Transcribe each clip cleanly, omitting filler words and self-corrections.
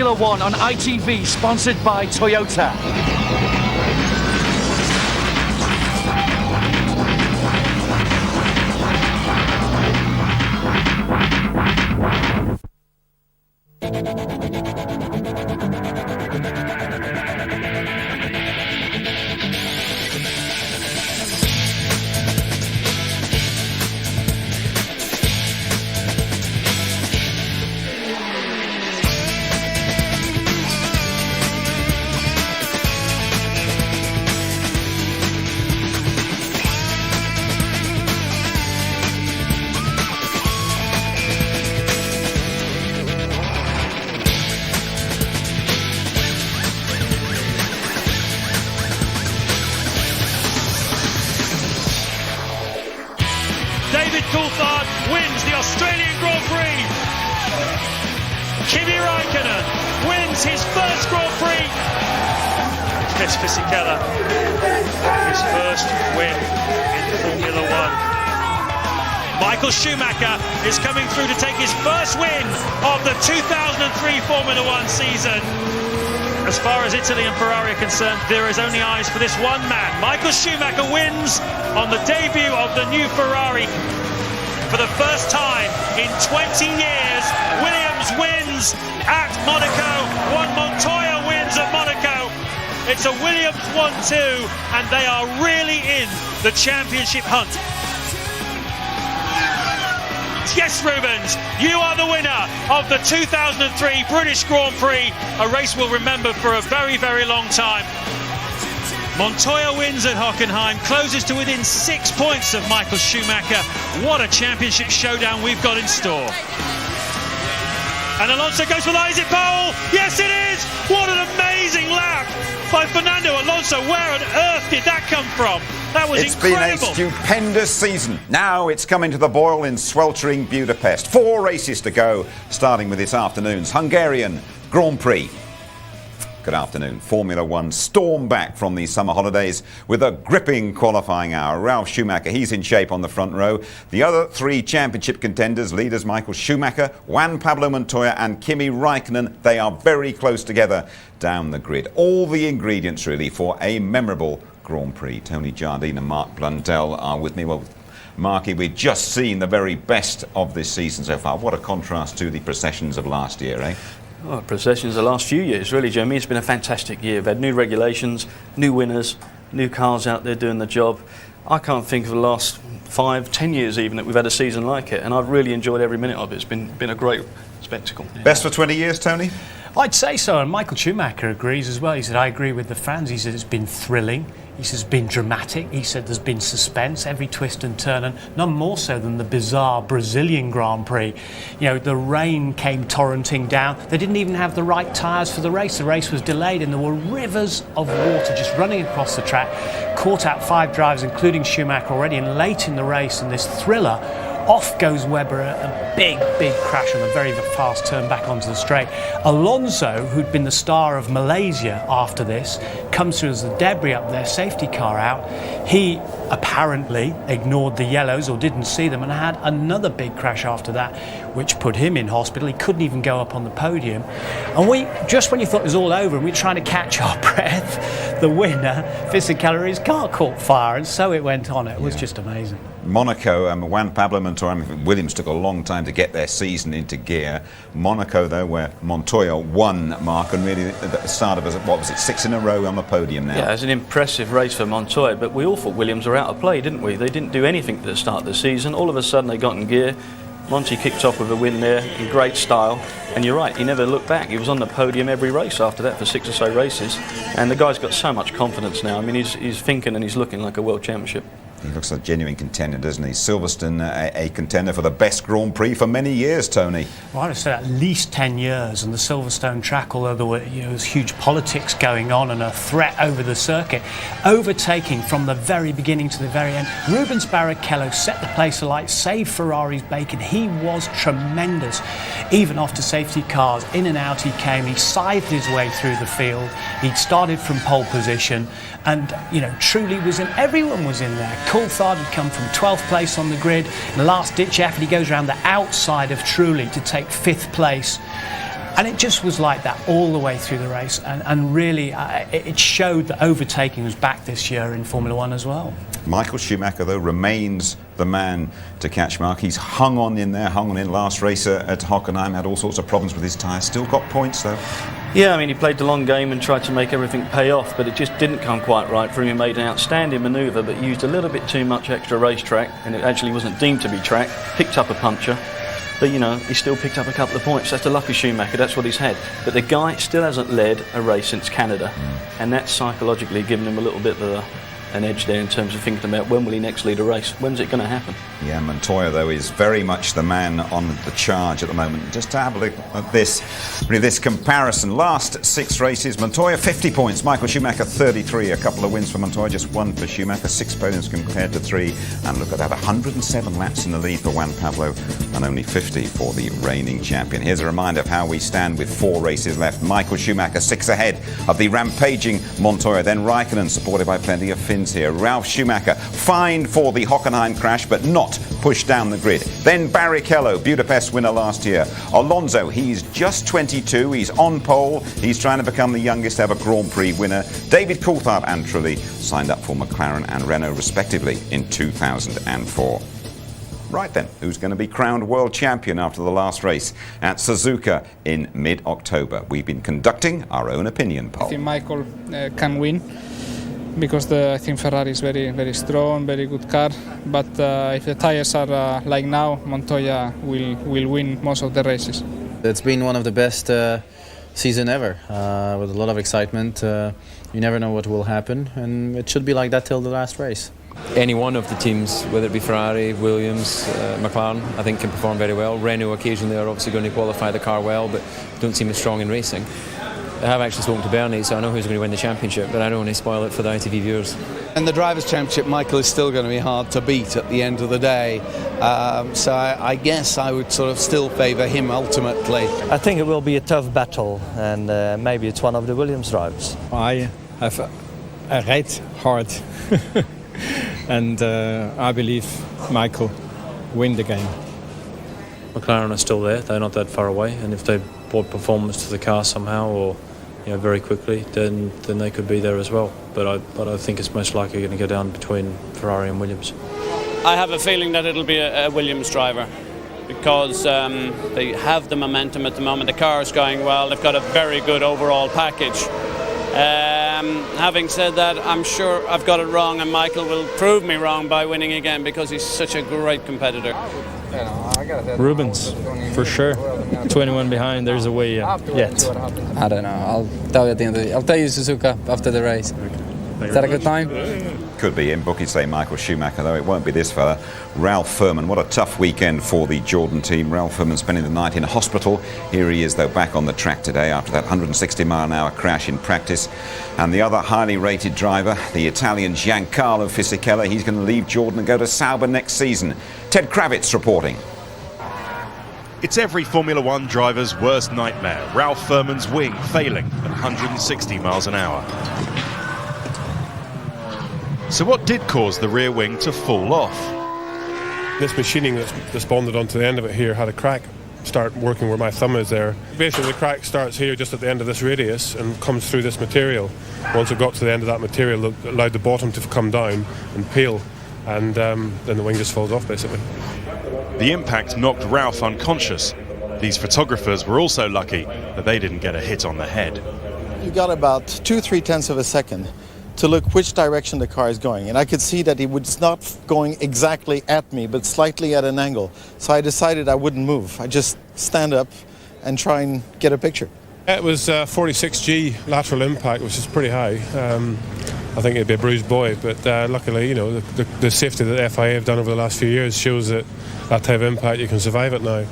Formula One on ITV, sponsored by Toyota. David Coulthard wins the Australian Grand Prix. Kimi Räikkönen wins his first Grand Prix. Chris Fisichella, his first win in Formula One. Michael Schumacher is coming through to take his first win of the 2003 Formula One season. As far as Italy and Ferrari are concerned, there is only eyes for this one man. Michael Schumacher wins on the debut of the new Ferrari. For the first time in 20 years, Williams wins at Monaco. One Montoya wins at Monaco. It's a Williams 1-2, and they are really in the championship hunt. Yes, Rubens, you are the winner of the 2003 British Grand Prix, a race we'll remember for a very, very long time. Montoya wins at Hockenheim, closes to within 6 points of Michael Schumacher. What a championship showdown we've got in store. And Alonso goes for the exit pole. Yes, it is. What an amazing lap by Fernando Alonso. Where on earth did that come from? That was incredible. It's been a stupendous season. Now it's coming to the boil in sweltering Budapest. 4 races to go, starting with this afternoon's Hungarian Grand Prix. Good afternoon. Formula One storm back from the summer holidays with a gripping qualifying hour. Ralf Schumacher, he's in shape on the front row. The other 3 championship contenders, leaders Michael Schumacher, Juan Pablo Montoya and Kimi Räikkönen, they are very close together down the grid. All the ingredients really for a memorable Grand Prix. Tony Jardine and Mark Blundell are with me. Well, Marky, we've just seen the very best of this season so far. What a contrast to the processions of last year, eh? Oh, processions the last few years, really, Jeremy. It's been a fantastic year. We've had new regulations, new winners, new cars out there doing the job. I can't think of the last 5, 10 years even that we've had a season like it, and I've really enjoyed every minute of it. It's been a great spectacle. Best for 20 years, Tony? I'd say so, and Michael Schumacher agrees as well. He said, I agree with the fans. He said it's been thrilling. He says it's been dramatic. He said there's been suspense, every twist and turn, and none more so than the bizarre Brazilian Grand Prix. You know, the rain came torrenting down. They didn't even have the right tyres for the race. The race was delayed, and there were rivers of water just running across the track. Caught out 5 drivers, including Schumacher already, and late in the race, in this thriller, off goes Webber, a big crash on a very fast turn back onto the straight. Alonso, who'd been the star of Malaysia after this, comes through as the debris up there, safety car out. He apparently ignored the yellows or didn't see them and had another big crash after that, which put him in hospital. He couldn't even go up on the podium. And we, just when you thought it was all over and we were trying to catch our breath, the winner, Fisichella, his car caught fire, and so it went on. It was just amazing. Monaco, Juan Pablo Montoya, Williams took a long time to get their season into gear. Monaco, though, where Montoya won, Mark, and really at the start of, what was it, 6 in a row on the podium now. Yeah, it was an impressive race for Montoya, but we all thought Williams were out of play, didn't we? They didn't do anything at the start of the season. All of a sudden they got in gear. Monty kicked off with a win there in great style, and you're right, he never looked back. He was on the podium every race after that for 6 or so races, and the guy's got so much confidence now. I mean, he's thinking and he's looking like a world championship. He looks like a genuine contender, doesn't he? Silverstone, a contender for the best Grand Prix for many years, Tony. Well, I'd have said at least 10 years, and the Silverstone track, although there were, there was huge politics going on and a threat over the circuit, overtaking from the very beginning to the very end. Rubens Barrichello set the place alight, saved Ferrari's bacon. He was tremendous. Even after safety cars, in and out he came. He scythed his way through the field. He'd started from pole position, and truly was in. Everyone was in there. Coulthard had come from 12th place on the grid. In the last ditch effort, he goes around the outside of Trulli to take 5th place. And it just was like that all the way through the race, and really it showed that overtaking was back this year in Formula One as well. Michael Schumacher, though, remains the man to catch Mark. He's hung on in last race at Hockenheim, had all sorts of problems with his tyres, still got points though. Yeah, I mean, he played the long game and tried to make everything pay off, but it just didn't come quite right for him. He made an outstanding manoeuvre, but used a little bit too much extra racetrack, and it actually wasn't deemed to be track. Picked up a puncture, but you know, he still picked up a couple of points. That's the luck of Schumacher, that's what he's had. But the guy still hasn't led a race since Canada, and that's psychologically given him a little bit of an edge there in terms of thinking about when will he next lead a race, when's it going to happen. Yeah, Montoya though is very much the man on the charge at the moment. Just to have a look at this comparison, last 6 races, Montoya 50 points, Michael Schumacher 33, a couple of wins for Montoya, just 1 for Schumacher, 6 podiums compared to 3, and look at that, 107 laps in the lead for Juan Pablo and only 50 for the reigning champion. Here's a reminder of how we stand with 4 races left. Michael Schumacher 6 ahead of the rampaging Montoya, then Raikkonen supported by plenty of Finns here. Ralf Schumacher fined for the Hockenheim crash but not pushed down the grid. Then Barrichello, Budapest winner last year. Alonso, he's just 22, he's on pole, he's trying to become the youngest ever Grand Prix winner. David Coulthard and Trulli signed up for McLaren and Renault respectively in 2004. Right then, who's going to be crowned world champion after the last race at Suzuka in mid-October? We've been conducting our own opinion poll. I think Michael can win, because I think Ferrari is very, very strong, very good car. But if the tyres are like now, Montoya will win most of the races. It's been one of the best season ever, with a lot of excitement. You never know what will happen, and it should be like that till the last race. Any one of the teams, whether it be Ferrari, Williams, McLaren, I think can perform very well. Renault occasionally are obviously going to qualify the car well, but don't seem as strong in racing. I have actually spoken to Bernie, so I know who's going to win the championship, but I don't want to spoil it for the ITV viewers. In the Drivers' Championship, Michael is still going to be hard to beat at the end of the day. So I guess I would sort of still favour him ultimately. I think it will be a tough battle, and maybe it's one of the Williams drivers. I have a ride hard, and I believe Michael win the game. McLaren are still there, they're not that far away, and if they brought performance to the car somehow, or very quickly, then they could be there as well. But I think it's most likely going to go down between Ferrari and Williams. I have a feeling that it'll be a Williams driver, because they have the momentum at the moment. The car is going well. They've got a very good overall package. Having said that, I'm sure I've got it wrong, and Michael will prove me wrong by winning again, because he's such a great competitor. Rubens, for sure. 21 behind, there's a way yet. I don't know. I'll tell you at the end of the day. I'll tell you Suzuka after the race. Is that a good time? Could be. In bookies say Michael Schumacher, though it won't be this fella. Ralf Furman. What a tough weekend for the Jordan team. Ralf Furman spending the night in hospital. Here he is, though, back on the track today after that 160-mile-an-hour crash in practice. And the other highly rated driver, the Italian Giancarlo Fisichella, he's going to leave Jordan and go to Sauber next season. Ted Kravitz reporting. It's every Formula One driver's worst nightmare. Ralf Furman's wing failing at 160 miles an hour. So what did cause the rear wing to fall off? This machining that's bonded onto the end of it here had a crack start working where my thumb is there. Basically the crack starts here just at the end of this radius and comes through this material. Once it got to the end of that material, it allowed the bottom to come down and peel, and then the wing just falls off basically. The impact knocked Ralf unconscious. These photographers were also lucky that they didn't get a hit on the head. You got about 2-3 tenths of a second to look which direction the car is going, and I could see that it was not going exactly at me but slightly at an angle, so I decided I wouldn't move. I just stand up and try and get a picture. It was 46G lateral impact, which is pretty high. I think it'd be a bruised boy, but luckily, the safety that the FIA have done over the last few years shows that type of impact, you can survive it now.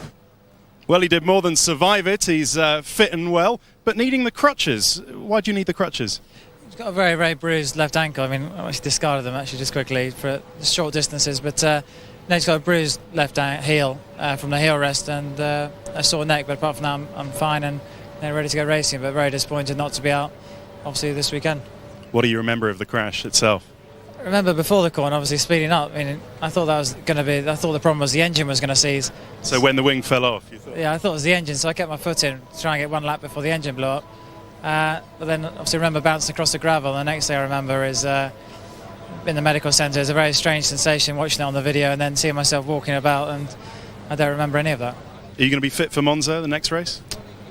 Well, he did more than survive it. He's fit and well, but needing the crutches. Why do you need the crutches? He's got a very, very bruised left ankle. I mean, I actually discarded them actually just quickly for short distances, but now he's got a bruised left heel from the heel rest and a sore neck, but apart from that, I'm fine and ready to go racing, but very disappointed not to be out, obviously, this weekend. What do you remember of the crash itself? remember before the corner, obviously speeding up. I mean, I thought that was going to be. I thought the problem was the engine was going to seize. So when the wing fell off, you thought? Yeah, I thought it was the engine, so I kept my foot in, trying to get one lap before the engine blew up. But then, obviously, remember bouncing across the gravel. The next thing I remember is in the medical centre. It's a very strange sensation watching it on the video and then seeing myself walking about, and I don't remember any of that. Are you going to be fit for Monza, the next race?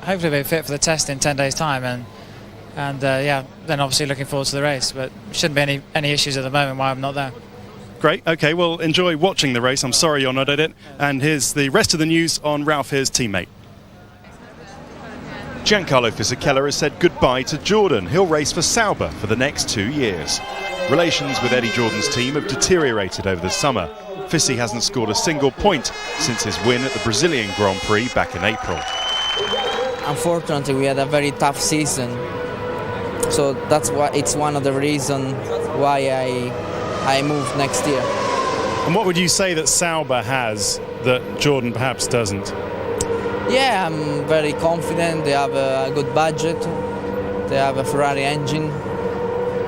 Hopefully, be fit for the test in 10 days' time, and yeah, then obviously looking forward to the race. But shouldn't be any issues at the moment why I'm not there. Great. Okay, well, enjoy watching the race. I'm sorry you're not at it. And here's the rest of the news on Ralph Heer's teammate. Giancarlo Fisichella has said goodbye to Jordan. He'll race for Sauber for the next 2 years. Relations with Eddie Jordan's team have deteriorated over the summer. Fisi hasn't scored a single point since his win at the Brazilian Grand Prix back in April. Unfortunately, we had a very tough season. So that's why it's one of the reasons why I moved next year. And what would you say that Sauber has that Jordan perhaps doesn't? Yeah, I'm very confident. They have a good budget. They have a Ferrari engine.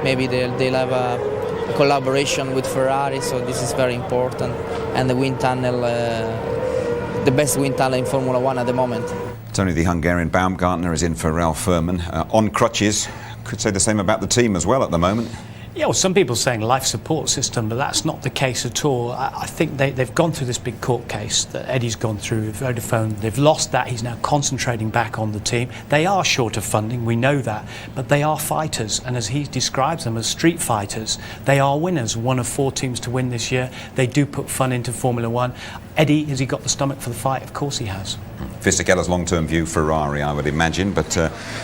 Maybe they'll have a collaboration with Ferrari, so this is very important. And the wind tunnel, the best wind tunnel in Formula One at the moment. Tony, the Hungarian Baumgartner, is in for Ralph Furman on crutches. Could say the same about the team as well at the moment. Yeah, well, some people are saying life support system, but that's not the case at all. I think they've gone through this big court case that Eddie's gone through with Vodafone. They've lost that. He's now concentrating back on the team. They are short of funding, we know that, but they are fighters, and as he describes them as street fighters, they are winners. One of 4 teams to win this year. They do put fun into Formula One. Eddie, has he got the stomach for the fight? Of course he has. Fisichella's long-term view, Ferrari, I would imagine, but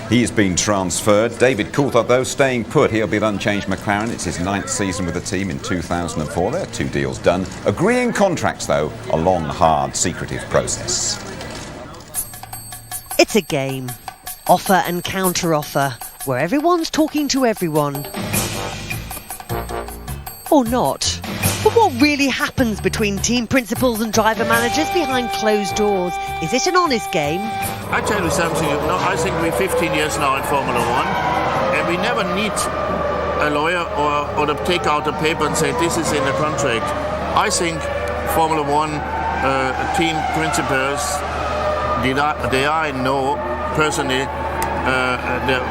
he has been transferred. David Coulthard, though, staying put. He'll be at unchanged McLaren. It's his 9th season with the team in 2004. There are 2 deals done. Agreeing contracts, though, a long, hard, secretive process. It's a game. Offer and counter-offer, where everyone's talking to everyone. Or not. But what really happens between team principals and driver managers behind closed doors? Is it an honest game? I tell you something, I think we're 15 years now in Formula One, and we never need a lawyer or to take out a paper and say this is in the contract. I think Formula One team principals, they I know personally, they're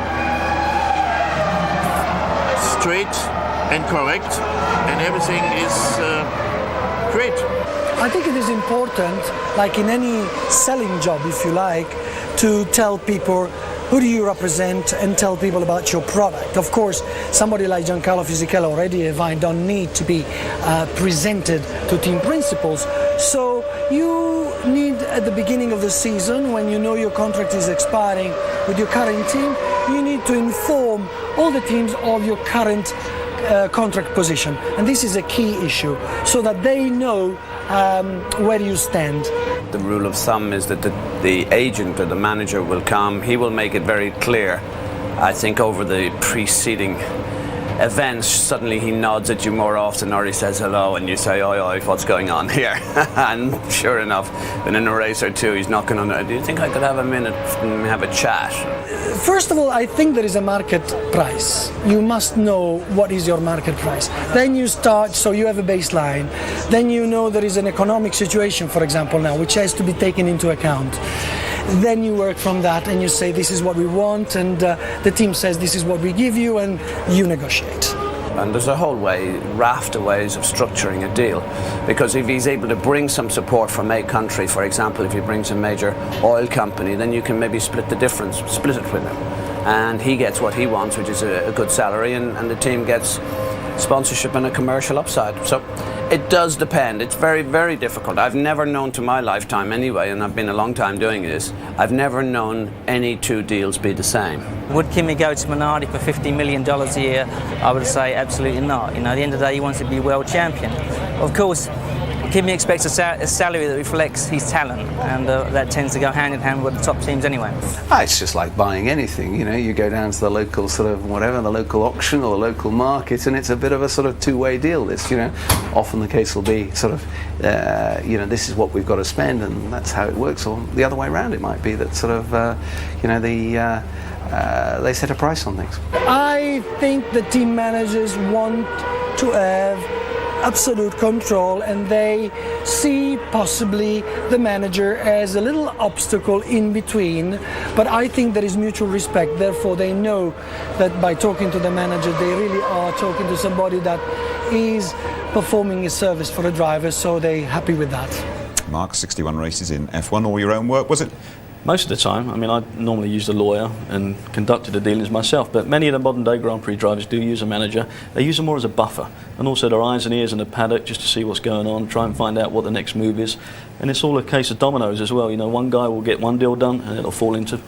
straight and correct, and everything is great. I think it is important, like in any selling job, if you like, to tell people who do you represent and tell people about your product. Of course, somebody like Giancarlo Fisichella or Eddie Irvine don't need to be presented to team principals. So you need, at the beginning of the season, when you know your contract is expiring with your current team, you need to inform all the teams of your current contract position, and this is a key issue so that they know where you stand. The rule of thumb is that the agent or the manager will come, he will make it very clear. I think over the preceding events, suddenly he nods at you more often, or he says hello and you say, oi, oi, what's going on here? And sure enough, in a race or 2, he's knocking on the, do you think I could have a minute and have a chat? First of all, I think there is a market price. You must know what is your market price. Then you start, so you have a baseline. Then you know there is an economic situation, for example, now, which has to be taken into account. Then you work from that and you say this is what we want, and the team says this is what we give you, and you negotiate. And there's a whole raft of ways of structuring a deal, because if he's able to bring some support from a country, for example, if he brings a major oil company, then you can maybe split the difference, split it with him, and he gets what he wants, which is a good salary, and the team gets sponsorship and a commercial upside. So it does depend. It's very, very difficult. I've never known, to my lifetime anyway, and I've been a long time doing this, I've never known any 2 deals be the same. Would Kimi go to Minardi for $50 million a year? I would say absolutely not. You know, at the end of the day, he wants to be world champion. Of course, Kimi expects a salary that reflects his talent, and that tends to go hand in hand with the top teams anyway. It's just like buying anything, you know, you go down to the local sort of whatever, the local auction or the local market, and it's a bit of a sort of 2-way deal. This, you know, often the case will be sort of, you know, this is what we've got to spend, and that's how it works. Or the other way around, it might be that sort of, you know, they set a price on things. I think the team managers want to have absolute control, and they see possibly the manager as a little obstacle in between, but I think there is mutual respect. Therefore they know that by talking to the manager they really are talking to somebody that is performing a service for the driver, so they're happy with that. Mark, 61 races in F1, all your own work, was it? Most of the time. I mean, I normally used a lawyer and conducted the dealings myself, but many of the modern day Grand Prix drivers do use a manager. They use them more as a buffer, and also their eyes and ears in the paddock just to see what's going on, try and find out what the next move is. And it's all a case of dominoes as well. You know, one guy will get one deal done and it'll fall in suit.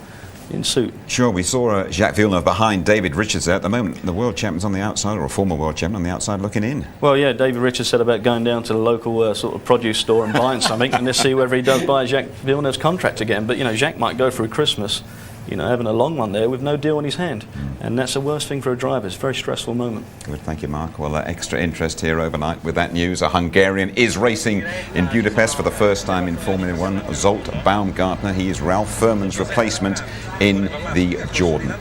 Sure, we saw Jacques Villeneuve behind David Richards there. At the moment, the world champion's on the outside, or a former world champion on the outside looking in. Well, yeah, David Richards said about going down to the local sort of produce store and buying something, and let's see whether he does buy Jacques Villeneuve's contract again. But, you know, Jacques might go through Christmas, you know, having a long one there with no deal in his hand. And that's the worst thing for a driver. It's a very stressful moment. Good, thank you, Mark. Well, extra interest here overnight with that news. A Hungarian is racing in Budapest for the first time in Formula One. Zolt Baumgartner. He is Ralph Furman's replacement in the Jordan.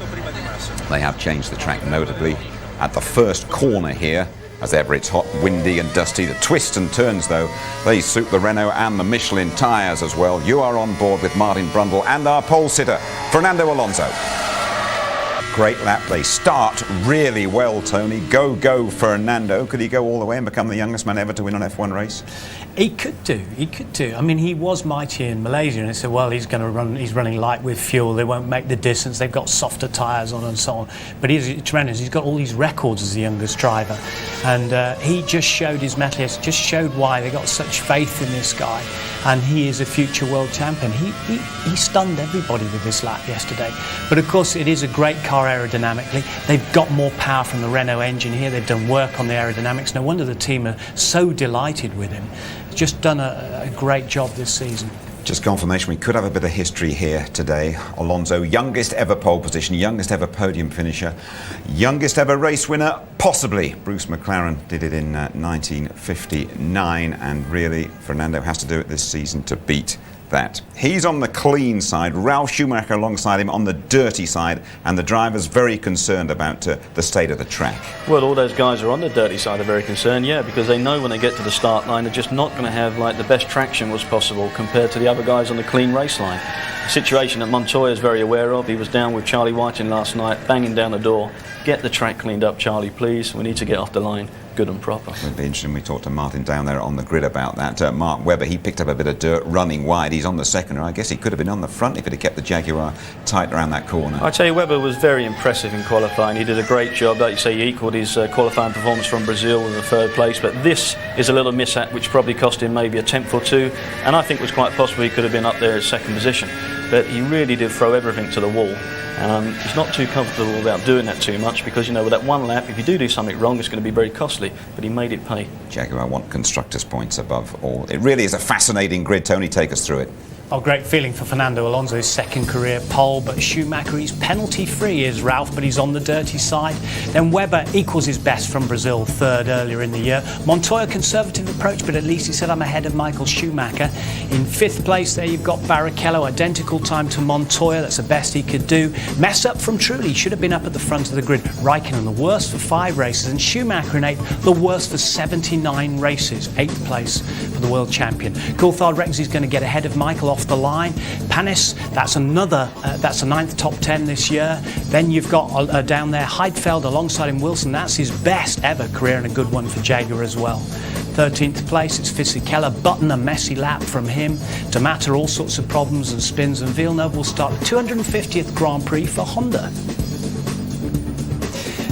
They have changed the track notably at the first corner here. As ever, it's hot, windy and dusty. The twists and turns, though, they suit the Renault and the Michelin tyres as well. You are on board with Martin Brundle and our pole sitter, Fernando Alonso. Great lap. They start really well, Tony. Go, Fernando. Could he go all the way and become the youngest man ever to win an F1 race? He could do. I mean, he was mighty in Malaysia, and they said, well, he's running light with fuel. They won't make the distance. They've got softer tyres on and so on. But he's tremendous. He's got all these records as the youngest driver, and he just showed his mettle. Just showed why they got such faith in this guy, and he is a future world champion. He stunned everybody with this lap yesterday. But of course, it is a great car aerodynamically. They've got more power from the Renault engine here. They've done work on the aerodynamics. No wonder the team are so delighted with him. Just done a great job this season. Just confirmation, we could have a bit of history here today. Alonso, youngest ever pole position, youngest ever podium finisher, youngest ever race winner, possibly. Bruce McLaren did it in 1959, and really Fernando has to do it this season to beat that. He's on the clean side, Ralf Schumacher alongside him on the dirty side, and the driver's very concerned about the state of the track. Well, all those guys who are on the dirty side are very concerned, yeah, because they know when they get to the start line they're just not going to have like the best traction was possible compared to the other guys on the clean race line. A situation that Montoya is very aware of. He was down with Charlie Whiting last night, banging down the door. Get the track cleaned up, Charlie, please. We need to get off the line good and proper. It'll be interesting. We talked to Martin down there on the grid about that. Mark Webber, he picked up a bit of dirt running wide. He's on the second row. I guess he could have been on the front if he'd have kept the Jaguar tight around that corner. I tell you, Webber was very impressive in qualifying. He did a great job. Like you say, he equalled his qualifying performance from Brazil with a third place. But this is a little mishap which probably cost him maybe a tenth or two, and I think was quite possible he could have been up there at second position. But he really did throw everything to the wall. He's not too comfortable about doing that too much because, you know, with that one lap, if you do something wrong, it's going to be very costly. But he made it pay. Jaguar want constructors' points above all. It really is a fascinating grid. Tony, take us through it. Oh, great feeling for Fernando Alonso, his second career pole, but Schumacher, he's penalty-free is Ralph, but he's on the dirty side. Then Webber equals his best from Brazil, third earlier in the year. Montoya, conservative approach, but at least he said, I'm ahead of Michael Schumacher. In fifth place there you've got Barrichello, identical time to Montoya, that's the best he could do. Mess up from Trulli, he should have been up at the front of the grid. Raikkonen, the worst for 5 races, and Schumacher in 8th, the worst for 79 races. 8th place for the world champion. Coulthard reckons he's going to get ahead of Michael off the line. Panis, that's a 9th top 10 this year. Then you've got down there Heidfeld alongside him Wilson. That's his best ever career and a good one for Jaguar as well. 13th place, it's Fisichella. Button, a messy lap from him. D'Amata, all sorts of problems and spins, and Villeneuve will start the 250th Grand Prix for Honda.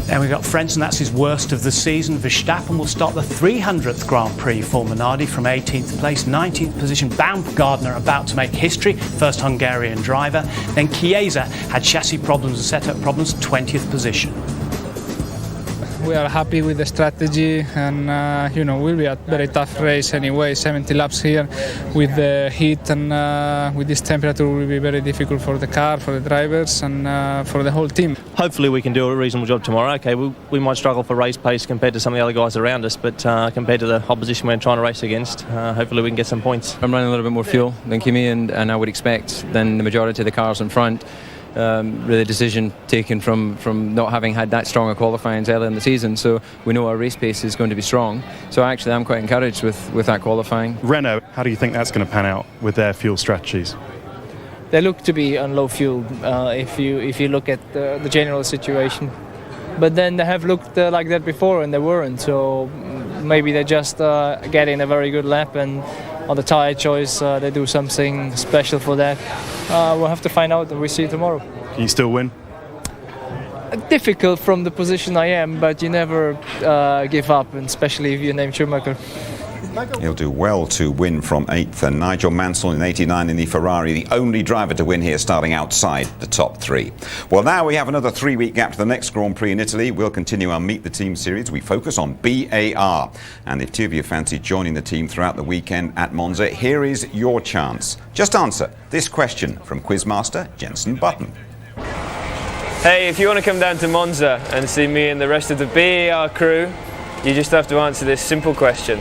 Then we've got Frentzen, that's his worst of the season. Verstappen will start the 300th Grand Prix for Minardi from 18th place, 19th position. Baumgartner about to make history, first Hungarian driver. Then Chiesa had chassis problems and setup problems, 20th position. We are happy with the strategy, and will be a very tough race anyway. 70 laps here with the heat and with this temperature will be very difficult for the car, for the drivers, and for the whole team. Hopefully we can do a reasonable job tomorrow. Okay, we might struggle for race pace compared to some of the other guys around us, but compared to the opposition we're trying to race against, hopefully we can get some points. I'm running a little bit more fuel than Kimi and I would expect than the majority of the cars in front. really decision taken from not having had that strong a qualifying early in the season. So we know our race pace is going to be strong. So actually I'm quite encouraged with that qualifying. Renault, how do you think that's going to pan out with their fuel strategies? They look to be on low fuel if you look at the general situation. But then they have looked like that before and they weren't. So maybe they're just getting a very good lap, and on the tyre choice they do something special for that. We'll have to find out and we'll see tomorrow. Can you still win? Difficult from the position I am, but you never give up, and especially if you're named Schumacher. He'll do well to win from 8th. And Nigel Mansell in 89 in the Ferrari, the only driver to win here, starting outside the top 3. Well, now we have another 3-week gap to the next Grand Prix in Italy. We'll continue our Meet the Team series. We focus on BAR. And if two of you fancy joining the team throughout the weekend at Monza, here is your chance. Just answer this question from Quizmaster Jenson Button. Hey, if you want to come down to Monza and see me and the rest of the BAR crew, you just have to answer this simple question.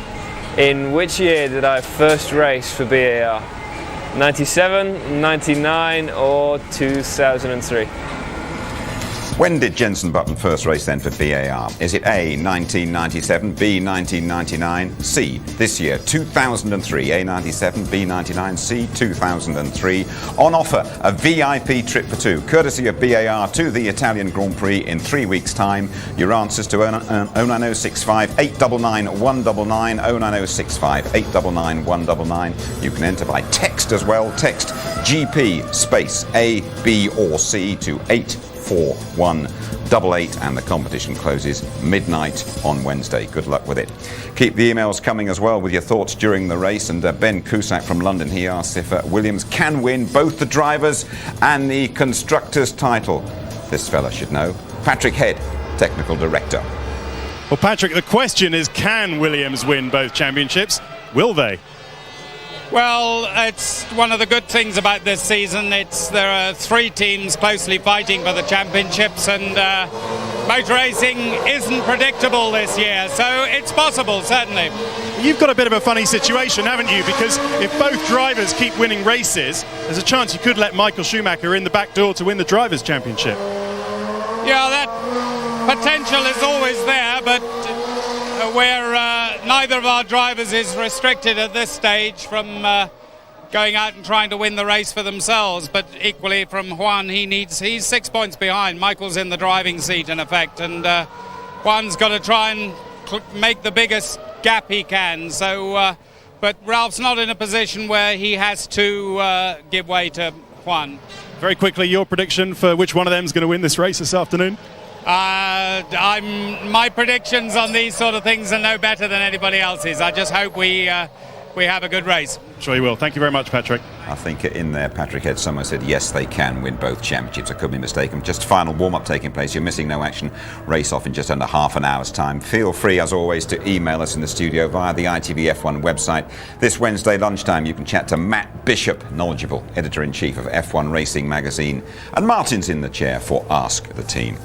In which year did I first race for BAR? 97, 99 or 2003? When did Jenson Button first race then for BAR? Is it A, 1997, B, 1999, C, this year, 2003, A, 97, B, 99, C, 2003. On offer, a VIP trip for 2, courtesy of BAR to the Italian Grand Prix in 3 weeks' time. Your answers to 09065 899 199, 09065 899 199. You can enter by text as well. Text GP space A, B or C to 84188, and the competition closes midnight on Wednesday. Good luck with it. Keep the emails coming as well with your thoughts during the race. And Ben Cusack from London, he asks if Williams can win both the drivers and the constructors title. This fella should know. Patrick Head, technical director. Well, Patrick, the question is, can Williams win both championships? Will they? Well, it's one of the good things about this season. There are 3 teams closely fighting for the championships, and motor racing isn't predictable this year, so it's possible, certainly. You've got a bit of a funny situation, haven't you? Because if both drivers keep winning races, there's a chance you could let Michael Schumacher in the back door to win the Drivers' Championship. Yeah, that potential is always there, but where neither of our drivers is restricted at this stage from going out and trying to win the race for themselves, but equally from Juan, he's 6 points behind. Michael's in the driving seat in effect, and Juan's got to try and make the biggest gap he can. So, but Ralph's not in a position where he has to give way to Juan. Very quickly, your prediction for which one of them is going to win this race this afternoon? My predictions on these sort of things are no better than anybody else's. I just hope we have a good race. Sure you will. Thank you very much, Patrick. I think in there, Patrick Head, someone said yes, they can win both championships. I could be mistaken. Just final warm-up taking place. You're missing no action. Race off in just under half an hour's time. Feel free, as always, to email us in the studio via the ITV F1 website. This Wednesday lunchtime, you can chat to Matt Bishop, knowledgeable editor-in-chief of F1 Racing magazine, and Martin's in the chair for Ask the Team.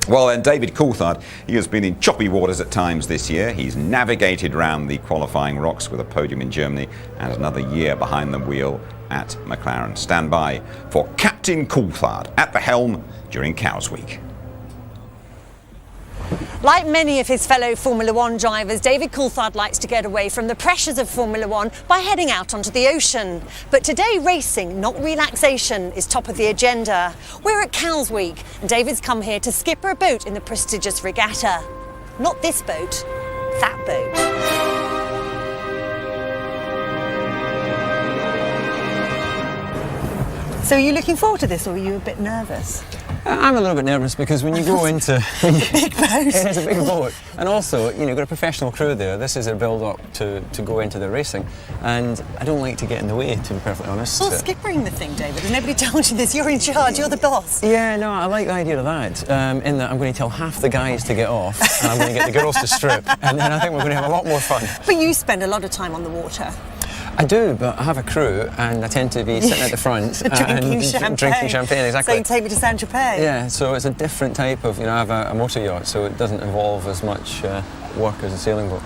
Well, then, David Coulthard, he has been in choppy waters at times this year. He's navigated around the qualifying rocks with a podium in Germany and another year behind the wheel at McLaren. Stand by for Captain Coulthard at the helm during Cows Week. Like many of his fellow Formula One drivers, David Coulthard likes to get away from the pressures of Formula One by heading out onto the ocean. But today, racing, not relaxation, is top of the agenda. We're at Cows Week, and David's come here to skipper a boat in the prestigious regatta. Not this boat, that boat. So are you looking forward to this, or are you a bit nervous? I'm a little bit nervous because when you go into big boat, it is a big boat, and also you've got a professional crew there. This is a build-up to go into the racing, and I don't like to get in the way, to be perfectly honest. Well, skippering the thing, David, and nobody told you this. You're in charge. You're the boss. Yeah, no, I like the idea of that. In that I'm going to tell half the guys to get off, and I'm going to get the girls to strip, and then I think we're going to have a lot more fun. But you spend a lot of time on the water. I do, but I have a crew, and I tend to be sitting at the front drinking champagne. Exactly. Saying, take me to Saint-Tropez. Yeah, so it's a different type of, I have a motor yacht, so it doesn't involve as much work as a sailing boat.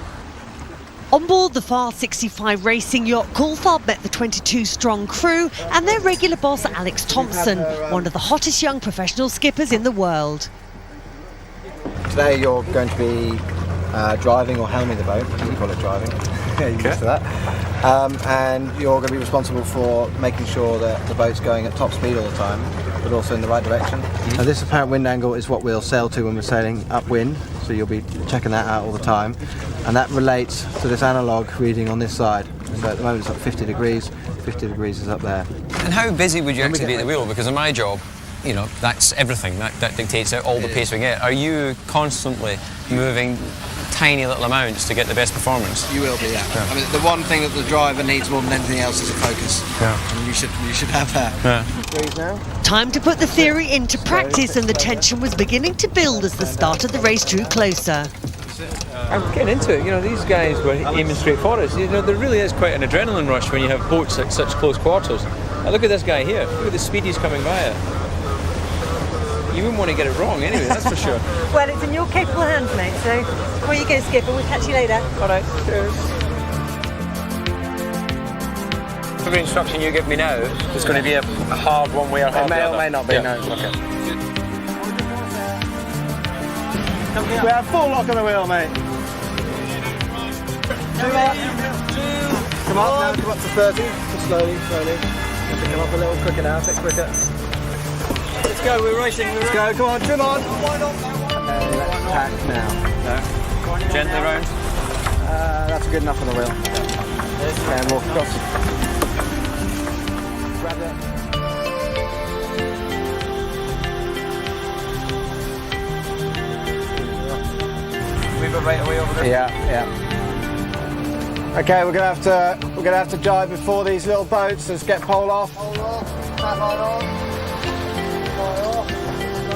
On board the FAR 65 racing yacht, Coulthard met the 22-strong crew and their regular boss Alex Thompson, one of the hottest young professional skippers in the world. Today you're going to be driving or helming the boat, we call it driving, you're used to that, and you're going to be responsible for making sure that the boat's going at top speed all the time, but also in the right direction. Now this apparent wind angle is what we'll sail to when we're sailing upwind, so you'll be checking that out all the time, and that relates to this analogue reading on this side. So at the moment it's up 50 degrees is up there. And how busy would you actually be at the wheel? Because in my job, you know, that's everything. That dictates out all the pace we get. Are you constantly moving tiny little amounts to get the best performance? You will be, yeah. I mean, the one thing that the driver needs more than anything else is a focus. Yeah. And you should have that. Yeah. Time to put the theory into practice, and the tension was beginning to build as the start of the race drew closer. I'm getting into it. You know, these guys were aiming straight for us. You know, there really is quite an adrenaline rush when you have boats at such close quarters. Now, look at this guy here. Look at the speed he's coming by at. You wouldn't want to get it wrong anyway, that's for sure. Well, it's in your capable hands, mate, so before you go, Skipper, we'll catch you later. All right, cheers. Every instruction you give me now is going to be a hard one way or hard the other. It may not be, no. Okay. We have full lock on the wheel, mate. Come on, now come up to 30. Just slowly. Come up a little quicker now, a bit quicker. Let's go, we're racing. Let's go, come on, trim on. Let's tack now. No. Gently round. That's good enough on the wheel. And walk across. Grab that. Move it right away over there. Yeah. Okay, we're gonna have to dive before these little boats. Let's get pole off.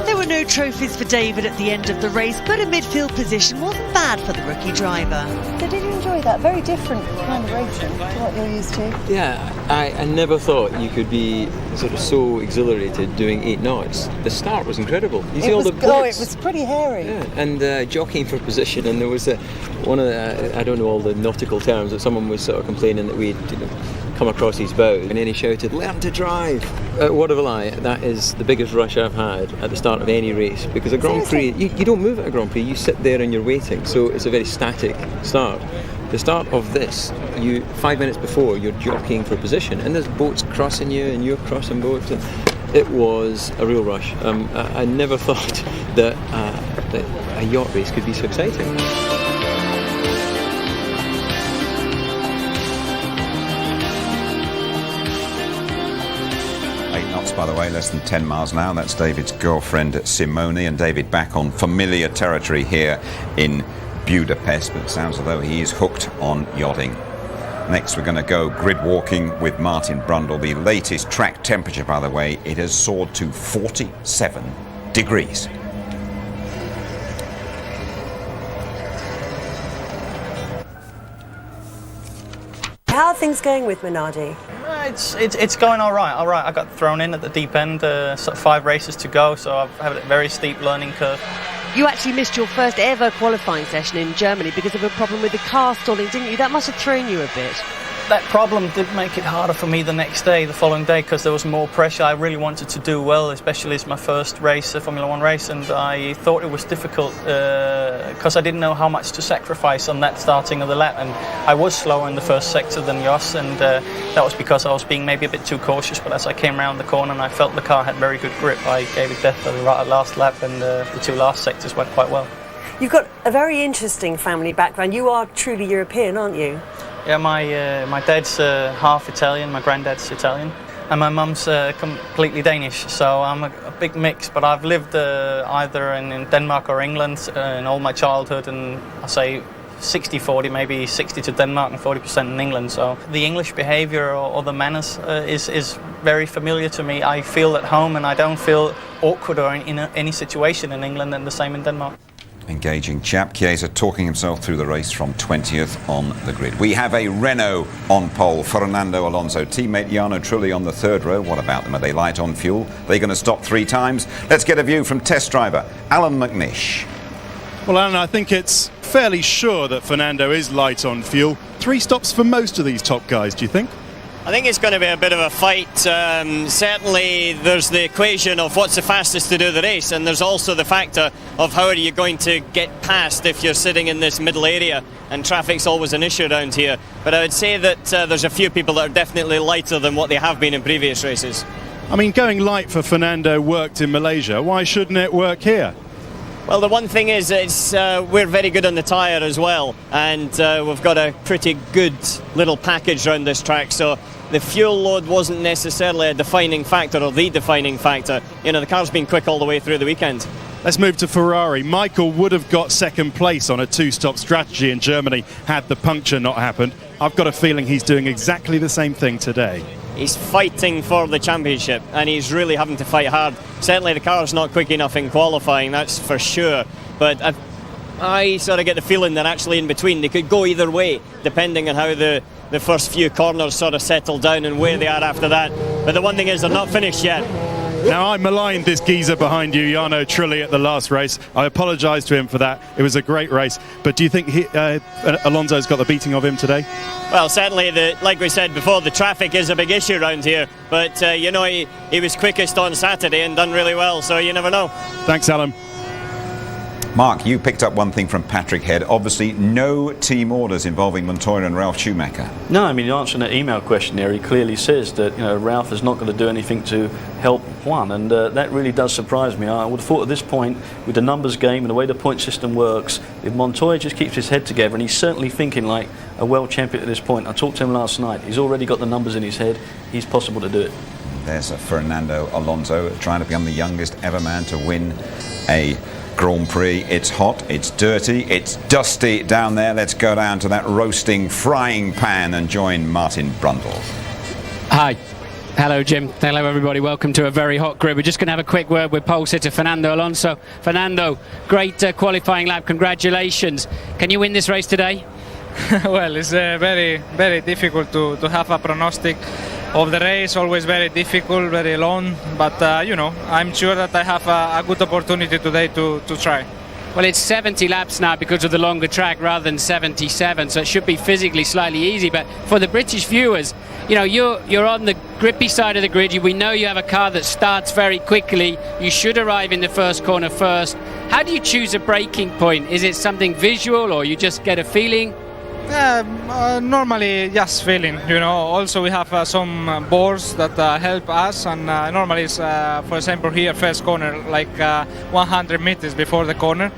There were no trophies for David at the end of the race, but a midfield position wasn't bad for the rookie driver. So did you enjoy that? Very different kind of racing to what you're used to. Yeah, I never thought you could be sort of so exhilarated doing 8 knots. The start was incredible. You see all the boats. It was pretty hairy. Yeah, and jockeying for position, and there was one of the, I don't know all the nautical terms, that someone was sort of complaining that we'd come across his boat, and then he shouted, "Learn to drive!" What of a lie, that is the biggest rush I've had at the start of any race, because a Grand Prix, you don't move at a Grand Prix, you sit there and you're waiting, so it's a very static start. The start of this, 5 minutes before, you're jockeying for position, and there's boats crossing you, and you're crossing boats, and it was a real rush. I never thought that a yacht race could be so exciting. 8 knots, by the way, less than 10 miles an hour. That's David's girlfriend, Simone, and David back on familiar territory here in Budapest, but it sounds as though he is hooked on yachting. Next, we're going to go grid walking with Martin Brundle. The latest track temperature, by the way, it has soared to 47 degrees. How are things going with Minardi? It's going all right. I got thrown in at the deep end, sort of 5 races to go, so I've had a very steep learning curve. You actually missed your first ever qualifying session in Germany because of a problem with the car stalling, didn't you? That must have thrown you a bit. That problem did make it harder for me the following day, because there was more pressure. I really wanted to do well, especially as my first race, a Formula 1 race, and I thought it was difficult because I didn't know how much to sacrifice on that starting of the lap, and I was slower in the first sector than Jos, and that was because I was being maybe a bit too cautious, but as I came around the corner and I felt the car had very good grip, I gave it death for the last lap, and the 2 last sectors went quite well. You've got a very interesting family background. You are truly European, aren't you? Yeah, my dad's half Italian, my granddad's Italian, and my mum's completely Danish, so I'm a big mix, but I've lived either in Denmark or England in all my childhood, and I say 60-40, maybe 60 to Denmark and 40% in England, so the English behaviour or the manners is very familiar to me. I feel at home and I don't feel awkward or in any situation in England, and the same in Denmark. Engaging chap. Chiesa talking himself through the race from 20th on the grid. We have a Renault on pole. Fernando Alonso, teammate Jarno Trulli on the 3rd row. What about them? Are they light on fuel? Are they going to stop 3 times? Let's get a view from test driver Alan McNish. Well, Alan, I think it's fairly sure that Fernando is light on fuel. 3 stops for most of these top guys, do you think? I think it's going to be a bit of a fight. Certainly there's the equation of what's the fastest to do the race, and there's also the factor of how are you going to get past if you're sitting in this middle area, and traffic's always an issue around here. But I would say that there's a few people that are definitely lighter than what they have been in previous races. I mean, going light for Fernando worked in Malaysia. Why shouldn't it work here? Well, the one thing is we're very good on the tyre as well, and we've got a pretty good little package around this track, so the fuel load wasn't necessarily a defining factor or the defining factor. You know, the car's been quick all the way through the weekend. Let's move to Ferrari. Michael would have got second place on a 2-stop strategy in Germany had the puncture not happened. I've got a feeling he's doing exactly the same thing today. He's fighting for the championship, and he's really having to fight hard. Certainly the car's not quick enough in qualifying, that's for sure. But I sort of get the feeling that actually in between they could go either way, depending on how the first few corners sort of settle down and where they are after that. But the one thing is they're not finished yet. Now, I maligned this geezer behind you, Jarno Trulli, at the last race. I apologise to him for that. It was a great race. But do you think Alonso's got the beating of him today? Well, certainly, like we said before, the traffic is a big issue around here. But, you know, he was quickest on Saturday and done really well, so you never know. Thanks, Alan. Mark, you picked up one thing from Patrick Head. Obviously, no team orders involving Montoya and Ralf Schumacher. No, I mean, answering that email question there, he clearly says that, you know, Ralf is not going to do anything to help Juan, and that really does surprise me. I would have thought at this point, with the numbers game and the way the point system works, if Montoya just keeps his head together, and he's certainly thinking like a world champion at this point. I talked to him last night. He's already got the numbers in his head. He's possible to do it. There's a Fernando Alonso trying to become the youngest ever man to win a Grand Prix. It's hot, it's dirty, it's dusty down there. Let's go down to that roasting frying pan and join Martin Brundle. Hi. Hello, Jim. Hello, everybody. Welcome to a very hot grid. We're just going to have a quick word with pole sitter Fernando Alonso. Fernando, great qualifying lap. Congratulations. Can you win this race today? Well, it's very, very difficult to have a prognostic of the race. Always very difficult, very long. But, you know, I'm sure that I have a good opportunity today to try. Well, it's 70 laps now because of the longer track rather than 77, so it should be physically slightly easy. But for the British viewers, you know, you're on the grippy side of the grid. We know you have a car that starts very quickly. You should arrive in the first corner first. How do you choose a braking point? Is it something visual or you just get a feeling? Normally just feeling, you know. Also we have some boards that help us, and normally it's, for example, here first corner like 100 meters before the corner.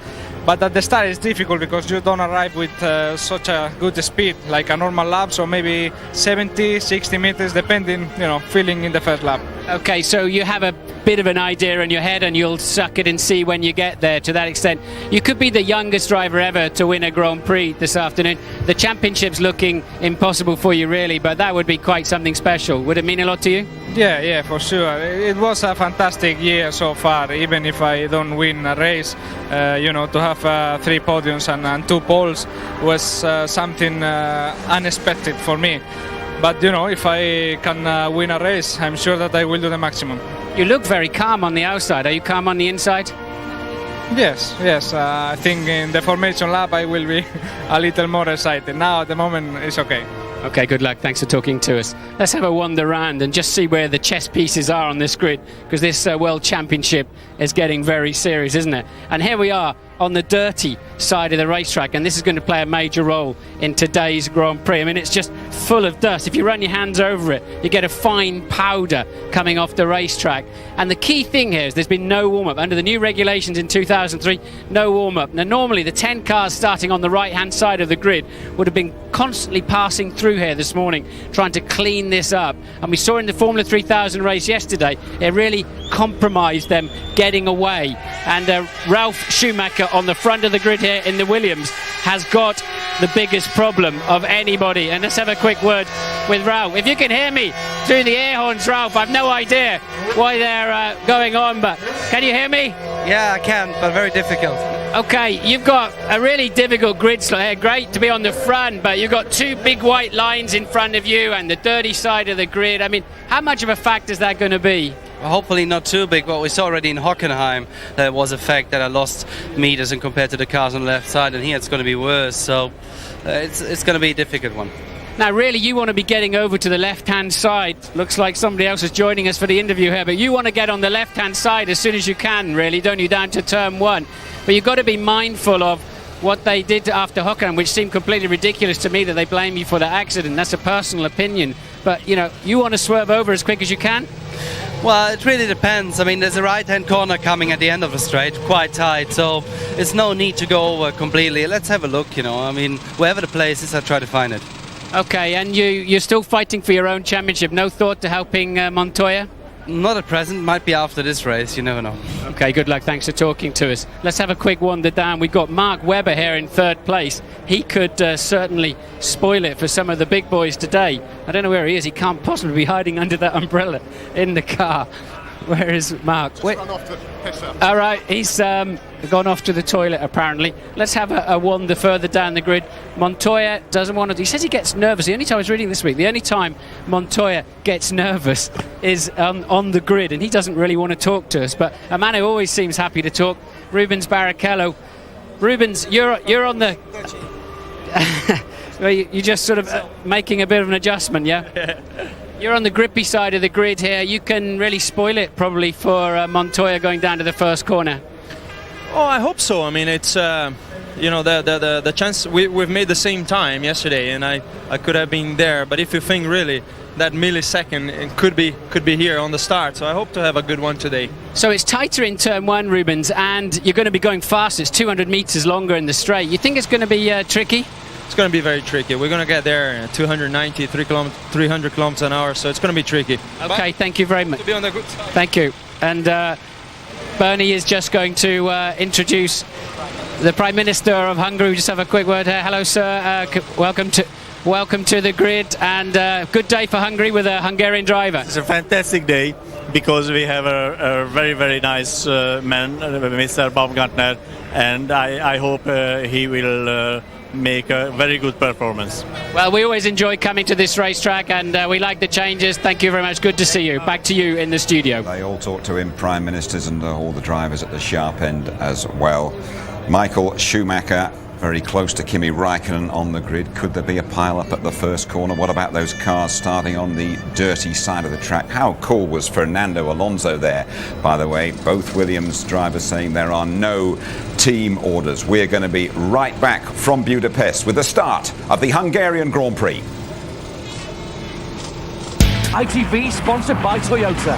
But at the start it's difficult because you don't arrive with such a good speed like a normal lap, so maybe 70, 60 meters depending, you know, feeling in the first lap. Okay, so you have a bit of an idea in your head and you'll suck it and see when you get there. To that extent, you could be the youngest driver ever to win a Grand Prix this afternoon. The championship's looking impossible for you really, but that would be quite something special. Would it mean a lot to you? Yeah, for sure. It was a fantastic year so far, even if I don't win a race. You know, to have 3 podiums and 2 poles was something unexpected for me. But, you know, if I can win a race, I'm sure that I will do the maximum. You look very calm on the outside. Are you calm on the inside? Yes. I think in the formation lap I will be a little more excited. Now, at the moment, it's okay. Okay, good luck. Thanks for talking to us. Let's have a wander around and just see where the chess pieces are on this grid, because this World Championship is getting very serious, isn't it? And here we are on the dirty side of the racetrack, and this is going to play a major role in today's Grand Prix. I mean, it's just full of dust. If you run your hands over it, you get a fine powder coming off the racetrack. And the key thing here is there's been no warm-up. Under the new regulations in 2003, no warm-up. Now, normally the 10 cars starting on the right-hand side of the grid would have been constantly passing through here this morning, trying to clean this up. And we saw in the Formula 3000 race yesterday, it really compromised them getting away. And Ralf Schumacher on the front of the grid here in the Williams has got the biggest problem of anybody. And let's have a quick word with Ralf. If you can hear me through the air horns, Ralf, I've no idea why they're going on, but can you hear me? Yeah, I can, but very difficult. Okay, you've got a really difficult grid slot here. Great to be on the front, but you've got 2 big white lines in front of you and the dirty side of the grid. I mean, how much of a factor is that going to be? hopefully not too big. What we saw already in Hockenheim was a fact that I lost meters and compared to the cars on the left side, and here it's going to be worse. So it's going to be a difficult one. Now, really, you want to be getting over to the left-hand side. Looks like somebody else is joining us for the interview here, but you want to get on the left-hand side as soon as you can, really, don't you, down to turn 1. But you've got to be mindful of what they did after Hockenheim, which seemed completely ridiculous to me that they blame you for the accident. That's a personal opinion. But, you know, you want to swerve over as quick as you can? Well, it really depends. I mean, there's a right-hand corner coming at the end of the straight, quite tight, so there's no need to go over completely. Let's have a look, you know. I mean, wherever the place is, I'll try to find it. Okay, and you're still fighting for your own championship. No thought to helping Montoya? Not at present. Might be after this race. You never know. Okay, good luck. Thanks for talking to us. Let's have a quick wander down. We've got Mark Webber here in 3rd place. He could certainly spoil it for some of the big boys today. I don't know where he is. He can't possibly be hiding under that umbrella in the car. Where is Mark? Wait. All right, he's gone off to the toilet apparently. Let's have a wander further down the grid. Montoya doesn't want to. He says he gets nervous. The only time I was reading this week, the only time Montoya gets nervous is on the grid, and he doesn't really want to talk to us. But a man who always seems happy to talk, Rubens Barrichello. Rubens, you're on the. You're just sort of making a bit of an adjustment, yeah. You're on the grippy side of the grid here. You can really spoil it probably for Montoya going down to the first corner. Oh, I hope so. I mean, it's you know, the chance we've made the same time yesterday, and I could have been there. But if you think really that millisecond, it could be here on the start. So I hope to have a good one today. So it's tighter in turn 1, Rubens, and you're going to be going fast. It's 200 meters longer in the straight. You think it's going to be tricky? It's going to be very tricky. We're going to get there 290, 300 kilometers an hour, so it's going to be tricky. Okay, thank you very much. To be on the good side. Thank you. And Bernie is just going to introduce the Prime Minister of Hungary. We just have a quick word here. Hello, sir. Welcome to the grid, and good day for Hungary with a Hungarian driver. It's a fantastic day because we have a very, very nice man, Mr. Baumgartner, and I hope he will make a very good performance. Well, we always enjoy coming to this racetrack, and we like the changes. Thank you very much. Good to see you. Back to you in the studio. They all talk to him, Prime Ministers and all the drivers at the sharp end as well. Michael Schumacher very close to Kimi Räikkönen on the grid. Could there be a pile-up at the first corner? What about those cars starting on the dirty side of the track? How cool was Fernando Alonso there, by the way? Both Williams drivers saying there are no team orders. We're going to be right back from Budapest with the start of the Hungarian Grand Prix. ITV sponsored by Toyota.